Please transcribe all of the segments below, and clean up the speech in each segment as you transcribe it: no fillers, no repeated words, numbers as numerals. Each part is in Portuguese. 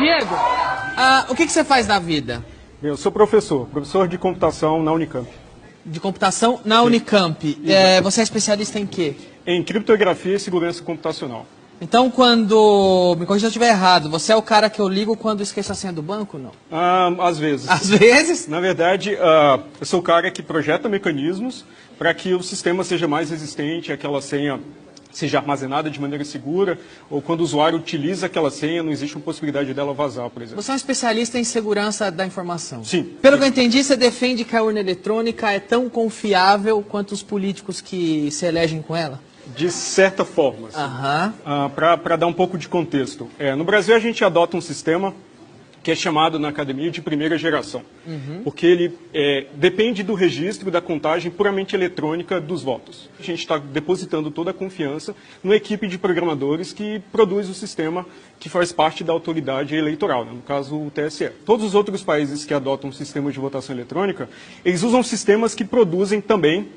Diego, o que você faz na vida? Eu sou professor de computação na Unicamp. De computação na Unicamp. Você é especialista em quê? Em criptografia e segurança computacional. Então, quando... Me corrija se eu estiver errado. Você é o cara que eu ligo quando esqueço a senha do banco, não? Às vezes. Às vezes? Na verdade, eu sou o cara que projeta mecanismos para que o sistema seja mais resistente, aquela senha seja armazenada de maneira segura, ou quando o usuário utiliza aquela senha, não existe uma possibilidade dela vazar, por exemplo. Você é um especialista em segurança da informação. Sim. Pelo que eu entendi, você defende que a urna eletrônica é tão confiável quanto os políticos que se elegem com ela? De certa forma. Para dar um pouco de contexto. No Brasil, a gente adota um sistema que é chamado na academia de primeira geração, porque ele depende do registro da contagem puramente eletrônica dos votos. A gente está depositando toda a confiança numa equipe de programadores que produz o sistema que faz parte da autoridade eleitoral, né? No caso o TSE. Todos os outros países que adotam um sistema de votação eletrônica, eles usam sistemas que produzem também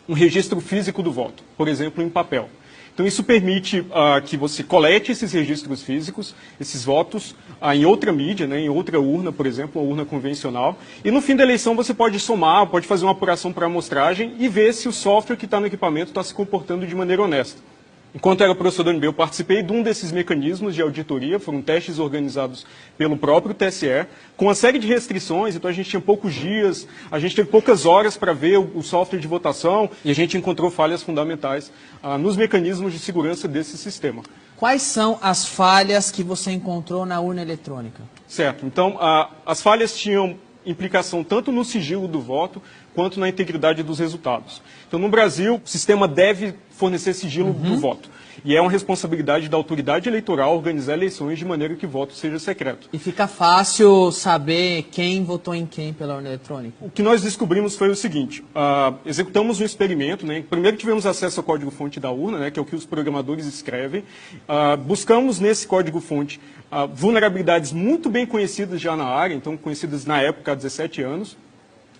um registro físico do voto, por exemplo, em papel. Então, isso permite que você colete esses registros físicos, esses votos, em outra mídia, né, em outra urna, por exemplo, uma urna convencional. E no fim da eleição você pode somar, pode fazer uma apuração para amostragem e ver se o software que está no equipamento está se comportando de maneira honesta. Enquanto era professor da UNB, eu participei de um desses mecanismos de auditoria, foram testes organizados pelo próprio TSE, com uma série de restrições, então a gente tinha poucos dias, a gente teve poucas horas para ver o software de votação e a gente encontrou falhas fundamentais nos mecanismos de segurança desse sistema. Quais são as falhas que você encontrou na urna eletrônica? Certo, então as falhas tinham implicação tanto no sigilo do voto quanto na integridade dos resultados. Então, no Brasil, o sistema deve fornecer sigilo do voto. E é uma responsabilidade da autoridade eleitoral organizar eleições de maneira que o voto seja secreto. E fica fácil saber quem votou em quem pela urna eletrônica? O que nós descobrimos foi o seguinte, executamos um experimento, né? Primeiro tivemos acesso ao código-fonte da urna, né? Que é o que os programadores escrevem. Buscamos nesse código-fonte vulnerabilidades muito bem conhecidas já na área, então conhecidas na época há 17 anos,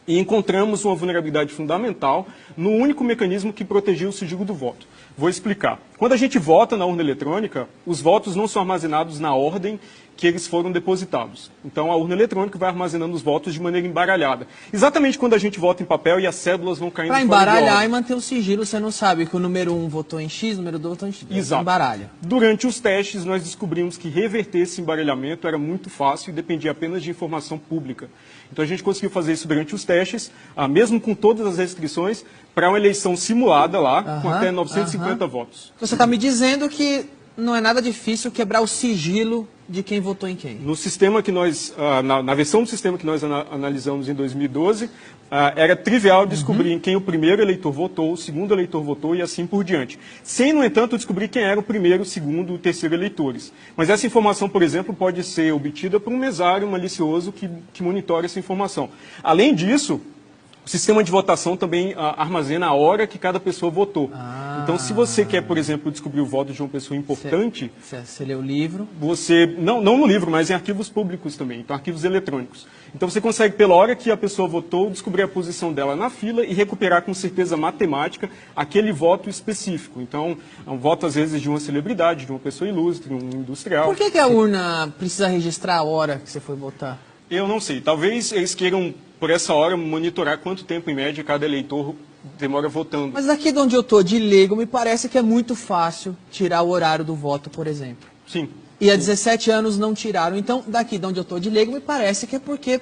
e encontramos uma vulnerabilidade fundamental no único mecanismo que protegia o sigilo do voto. Vou explicar. Quando a gente vota na urna eletrônica, os votos não são armazenados na ordem que eles foram depositados. Então, a urna eletrônica vai armazenando os votos de maneira embaralhada. Exatamente quando a gente vota em papel e as cédulas vão caindo fora de ordem. Para embaralhar e manter o sigilo, você não sabe que o número 1 votou em X, o número 2 votou em X. Exato. Embaralha. Durante os testes, nós descobrimos que reverter esse embaralhamento era muito fácil e dependia apenas de informação pública. Então, a gente conseguiu fazer isso durante os testes, mesmo com todas as restrições, para uma eleição simulada lá, com até 950 votos. Você está me dizendo que não é nada difícil quebrar o sigilo de quem votou em quem? No sistema que nós, na versão do sistema que nós analisamos em 2012, era trivial descobrir em quem o primeiro eleitor votou, o segundo eleitor votou e assim por diante. Sem, no entanto, descobrir quem era o primeiro, o segundo e o terceiro eleitores. Mas essa informação, por exemplo, pode ser obtida por um mesário malicioso que monitora essa informação. Além disso, o sistema de votação também armazena a hora que cada pessoa votou. Então, se você quer, por exemplo, descobrir o voto de uma pessoa importante... Você lê o livro? Você, não no livro, mas em arquivos públicos também, então arquivos eletrônicos. Então, você consegue, pela hora que a pessoa votou, descobrir a posição dela na fila e recuperar com certeza matemática aquele voto específico. Então, é um voto, às vezes, de uma celebridade, de uma pessoa ilustre, um industrial. Por que a urna precisa registrar a hora que você foi votar? Eu não sei. Talvez eles queiram, por essa hora, monitorar quanto tempo, em média, cada eleitor demora votando. Mas aqui de onde eu estou, de leigo, me parece que é muito fácil tirar o horário do voto, por exemplo. Sim. E há 17 anos não tiraram. Então, daqui de onde eu estou, de leigo, me parece que é porque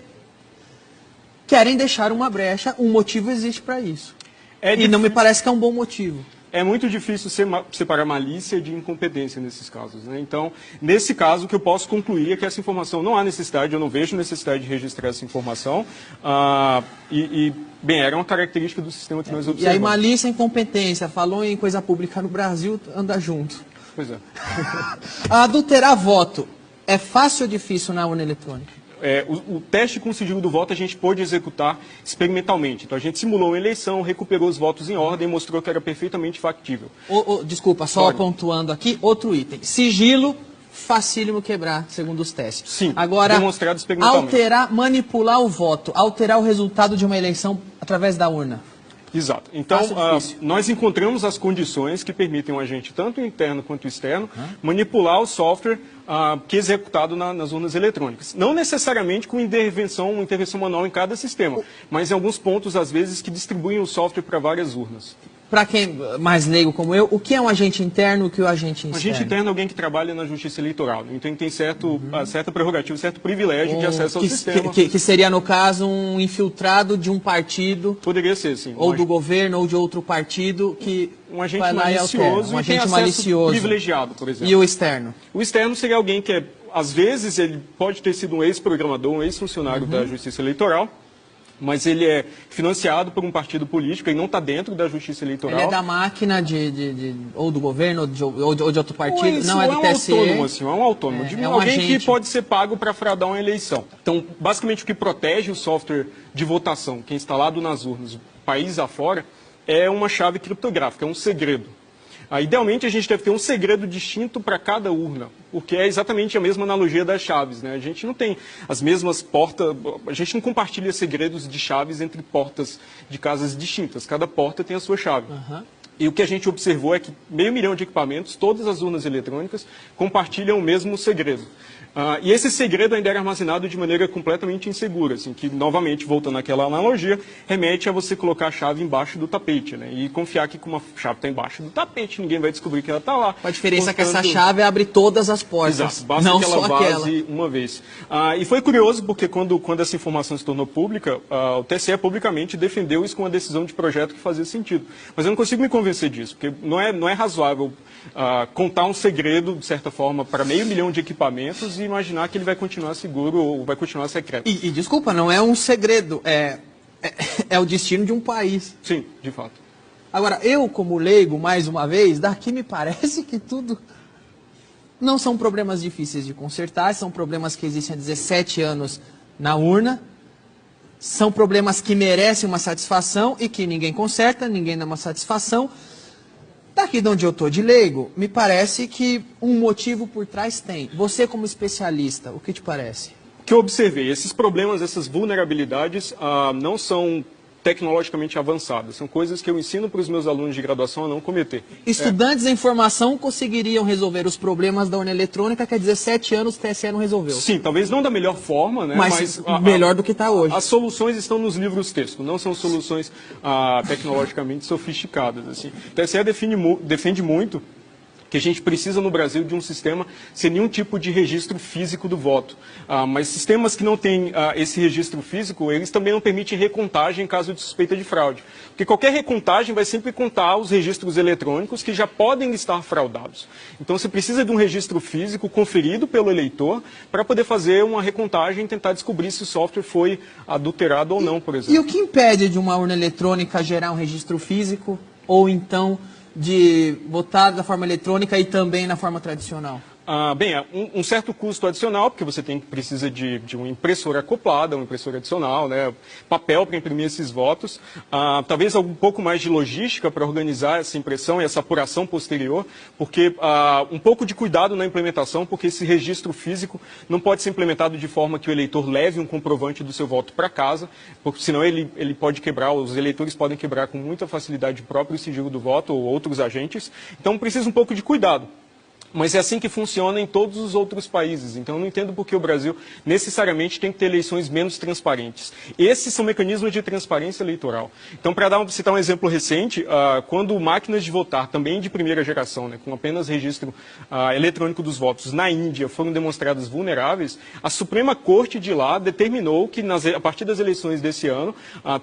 querem deixar uma brecha, um motivo existe para isso. E não me parece que é um bom motivo. É muito difícil separar malícia de incompetência nesses casos, né? Então, nesse caso, o que eu posso concluir é que essa informação não há necessidade, eu não vejo necessidade de registrar essa informação. Bem, era uma característica do sistema que nós observamos. E aí, malícia e incompetência, falou em coisa pública no Brasil, anda junto. Pois é. Adulterar voto é fácil ou difícil na urna eletrônica? O teste com sigilo do voto a gente pôde executar experimentalmente. Então, a gente simulou uma eleição, recuperou os votos em ordem e mostrou que era perfeitamente factível. Desculpa, só pontuando aqui, outro item. Sigilo, facílimo quebrar, segundo os testes. Sim, agora, demonstrado experimentalmente. Manipular o voto, alterar o resultado de uma eleição através da urna. Exato. Então, nós encontramos as condições que permitem o agente, tanto interno quanto externo, manipular o software que é executado nas urnas eletrônicas. Não necessariamente com uma intervenção manual em cada sistema, mas em alguns pontos, às vezes, que distribuem o software para várias urnas. Para quem mais leigo como eu, o que é um agente interno e o que é um agente externo? Um agente interno é alguém que trabalha na justiça eleitoral. Então, ele tem certa prerrogativa, certo privilégio de acesso ao sistema. Que seria, no caso, um infiltrado de um partido. Poderia ser, sim. Ou do governo, ou de outro partido, que um agente malicioso, um agente malicioso privilegiado, por exemplo. E o externo? O externo seria alguém que, às vezes, ele pode ter sido um ex-programador, um ex-funcionário da justiça eleitoral, mas ele é financiado por um partido político e não está dentro da justiça eleitoral. Ele é da máquina ou do governo ou de outro partido? Não, é do TSE. É um autônomo. Alguém agente que pode ser pago para fraudar uma eleição. Então, basicamente, o que protege o software de votação, que é instalado nas urnas, país afora, é uma chave criptográfica, é um segredo. Idealmente, a gente deve ter um segredo distinto para cada urna, porque é exatamente a mesma analogia das chaves, né? A gente não tem as mesmas portas, a gente não compartilha segredos de chaves entre portas de casas distintas. Cada porta tem a sua chave. E o que a gente observou é que 500 mil de equipamentos, todas as urnas eletrônicas, compartilham o mesmo segredo. E esse segredo ainda era armazenado de maneira completamente insegura, assim, que, novamente, voltando àquela analogia, remete a você colocar a chave embaixo do tapete, né? E confiar que como a chave está embaixo do tapete, ninguém vai descobrir que ela está lá. A diferença é que essa chave abre todas as portas, exato, basta não que ela só vaze uma vez. E foi curioso, porque quando essa informação se tornou pública, o TSE publicamente defendeu isso com uma decisão de projeto que fazia sentido. Mas eu não consigo me convencer disso, porque não é razoável contar um segredo, de certa forma, para 500 mil de equipamentos e imaginar que ele vai continuar seguro ou vai continuar secreto. E desculpa, não é um segredo, é o destino de um país. Sim, de fato. Agora, eu como leigo, mais uma vez, daqui me parece que tudo não são problemas difíceis de consertar, são problemas que existem há 17 anos na urna, são problemas que merecem uma satisfação e que ninguém conserta, ninguém dá uma satisfação. Daqui de onde eu estou de leigo, me parece que um motivo por trás tem. Você como especialista, o que te parece? O que eu observei, esses problemas, essas vulnerabilidades não são tecnologicamente avançadas. São coisas que eu ensino para os meus alunos de graduação a não cometer. Estudantes em formação conseguiriam resolver os problemas da urna eletrônica que há 17 anos o TSE não resolveu. Sim, talvez não da melhor forma, né? Mas melhor do que está hoje. As soluções estão nos livros texto, não são soluções tecnologicamente sofisticadas. Assim. O TSE defende muito que a gente precisa no Brasil de um sistema sem nenhum tipo de registro físico do voto. Mas sistemas que não têm esse registro físico, eles também não permitem recontagem em caso de suspeita de fraude. Porque qualquer recontagem vai sempre contar os registros eletrônicos que já podem estar fraudados. Então você precisa de um registro físico conferido pelo eleitor para poder fazer uma recontagem e tentar descobrir se o software foi adulterado ou não, por exemplo. E o que impede de uma urna eletrônica gerar um registro físico ou então de votar da forma eletrônica e também na forma tradicional? Bem, um certo custo adicional, porque você precisa de uma impressora acoplada, uma impressora adicional, né, papel para imprimir esses votos, talvez um pouco mais de logística para organizar essa impressão e essa apuração posterior, porque um pouco de cuidado na implementação, porque esse registro físico não pode ser implementado de forma que o eleitor leve um comprovante do seu voto para casa, porque senão ele pode quebrar, os eleitores podem quebrar com muita facilidade o próprio sigilo do voto ou outros agentes, então precisa um pouco de cuidado. Mas é assim que funciona em todos os outros países. Então, eu não entendo por que o Brasil necessariamente tem que ter eleições menos transparentes. Esses são mecanismos de transparência eleitoral. Então, para citar um exemplo recente, quando máquinas de votar, também de primeira geração, né, com apenas registro eletrônico dos votos, na Índia foram demonstradas vulneráveis, a Suprema Corte de lá determinou que, a partir das eleições desse ano,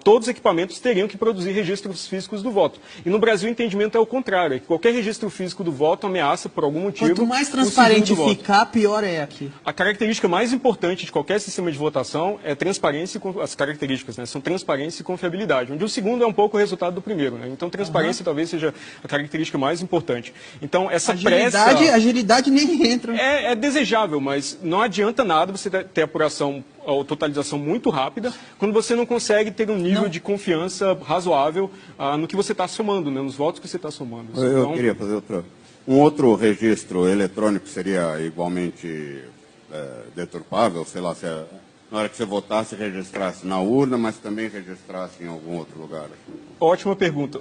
todos os equipamentos teriam que produzir registros físicos do voto. E no Brasil, o entendimento é o contrário, é que qualquer registro físico do voto ameaça, por algum motivo, quanto mais transparente ficar, pior é aqui. A característica mais importante de qualquer sistema de votação é transparência, as características, né, são transparência e confiabilidade, onde o segundo é um pouco o resultado do primeiro, né? Então transparência talvez seja a característica mais importante. Então essa agilidade nem entra. É desejável, mas não adianta nada você ter apuração ou totalização muito rápida quando você não consegue ter um nível de confiança razoável no que você está somando, né, nos votos que você está somando. Eu queria fazer um outro registro eletrônico seria igualmente deturpável, sei lá, se Na hora que você votasse, registrasse na urna, mas também registrasse em algum outro lugar? Ótima pergunta.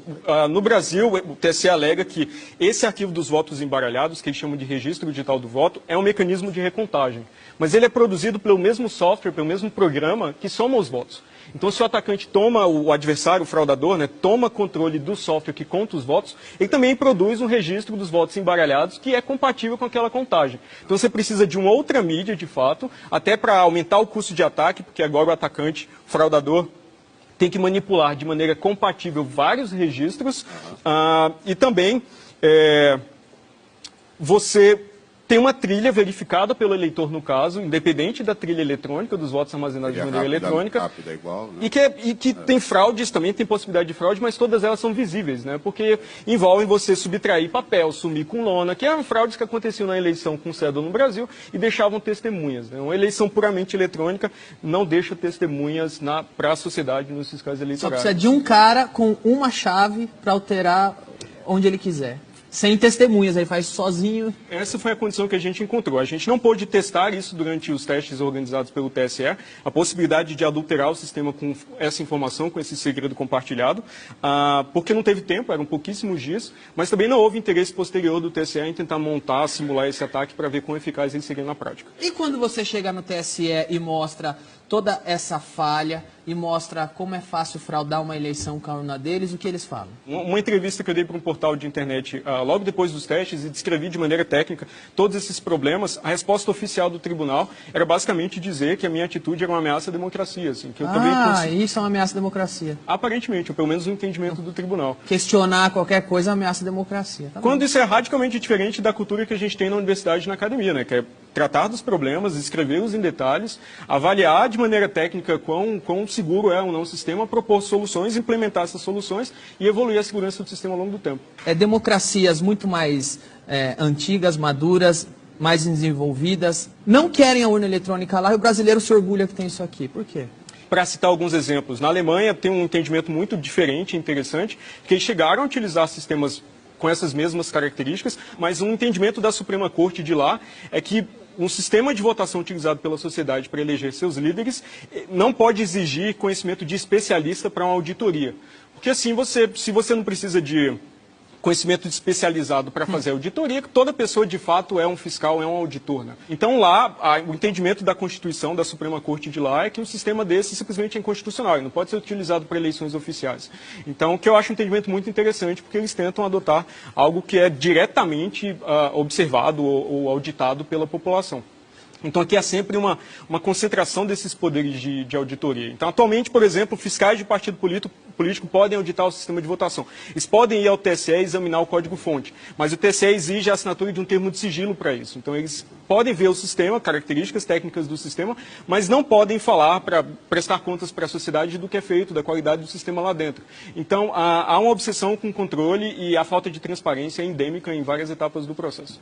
No Brasil, o TSE alega que esse arquivo dos votos embaralhados, que eles chamam de registro digital do voto, é um mecanismo de recontagem. Mas ele é produzido pelo mesmo software, pelo mesmo programa que soma os votos. Então, se o atacante toma, o adversário, o fraudador, toma controle do software que conta os votos, ele também produz um registro dos votos embaralhados que é compatível com aquela contagem. Então, você precisa de uma outra mídia, de fato, até para aumentar o custo de ataque, porque agora o atacante, o fraudador, tem que manipular de maneira compatível vários registros. E também você tem uma trilha verificada pelo eleitor, no caso, independente da trilha eletrônica, dos votos armazenados de maneira eletrônica. Rápida, igual, né? E que tem fraudes também, tem possibilidade de fraude, mas todas elas são visíveis, né? Porque envolvem você subtrair papel, sumir com lona, que eram fraudes que aconteciam na eleição com cédula no Brasil e deixavam testemunhas, né? Uma eleição puramente eletrônica não deixa testemunhas para a sociedade nos fiscais eleitorais. Só precisa de um cara com uma chave para alterar onde ele quiser. Sem testemunhas, aí faz sozinho. Essa foi a condição que a gente encontrou. A gente não pôde testar isso durante os testes organizados pelo TSE, a possibilidade de adulterar o sistema com essa informação, com esse segredo compartilhado, porque não teve tempo, eram pouquíssimos dias, mas também não houve interesse posterior do TSE em tentar montar, simular esse ataque para ver quão eficaz ele seria na prática. E quando você chega no TSE e mostra toda essa falha e mostra como é fácil fraudar uma eleição com a urna deles, o que eles falam? Uma entrevista que eu dei para um portal de internet logo depois dos testes e descrevi de maneira técnica todos esses problemas, a resposta oficial do tribunal era basicamente dizer que a minha atitude era uma ameaça à democracia. Assim, que eu também isso é uma ameaça à democracia. Aparentemente, ou pelo menos no entendimento do tribunal. Questionar qualquer coisa é ameaça à democracia. Tá Quando isso é radicalmente diferente da cultura que a gente tem na universidade e na academia, né? Que é tratar dos problemas, escrevê-los em detalhes, avaliar de maneira técnica quão seguro é ou não o sistema, propor soluções, implementar essas soluções e evoluir a segurança do sistema ao longo do tempo. Democracias muito mais antigas, maduras, mais desenvolvidas, não querem a urna eletrônica lá e o brasileiro se orgulha que tem isso aqui. Por quê? Para citar alguns exemplos, na Alemanha tem um entendimento muito diferente e interessante, que eles chegaram a utilizar sistemas com essas mesmas características, mas um entendimento da Suprema Corte de lá é que um sistema de votação utilizado pela sociedade para eleger seus líderes não pode exigir conhecimento de especialista para uma auditoria. Porque assim, se você não precisa de conhecimento especializado para fazer auditoria, que toda pessoa de fato é um fiscal, é um auditor. Né? Então lá, o entendimento da Constituição, da Suprema Corte de lá, é que um sistema desse simplesmente é inconstitucional, e não pode ser utilizado para eleições oficiais. Então, o que eu acho um entendimento muito interessante, porque eles tentam adotar algo que é diretamente observado ou auditado pela população. Então, aqui há sempre uma concentração desses poderes de auditoria. Então, atualmente, por exemplo, fiscais de partido político podem auditar o sistema de votação. Eles podem ir ao TSE e examinar o código-fonte, mas o TSE exige a assinatura de um termo de sigilo para isso. Então, eles podem ver o sistema, características técnicas do sistema, mas não podem falar para prestar contas para a sociedade do que é feito, da qualidade do sistema lá dentro. Então, há uma obsessão com o controle e a falta de transparência é endêmica em várias etapas do processo.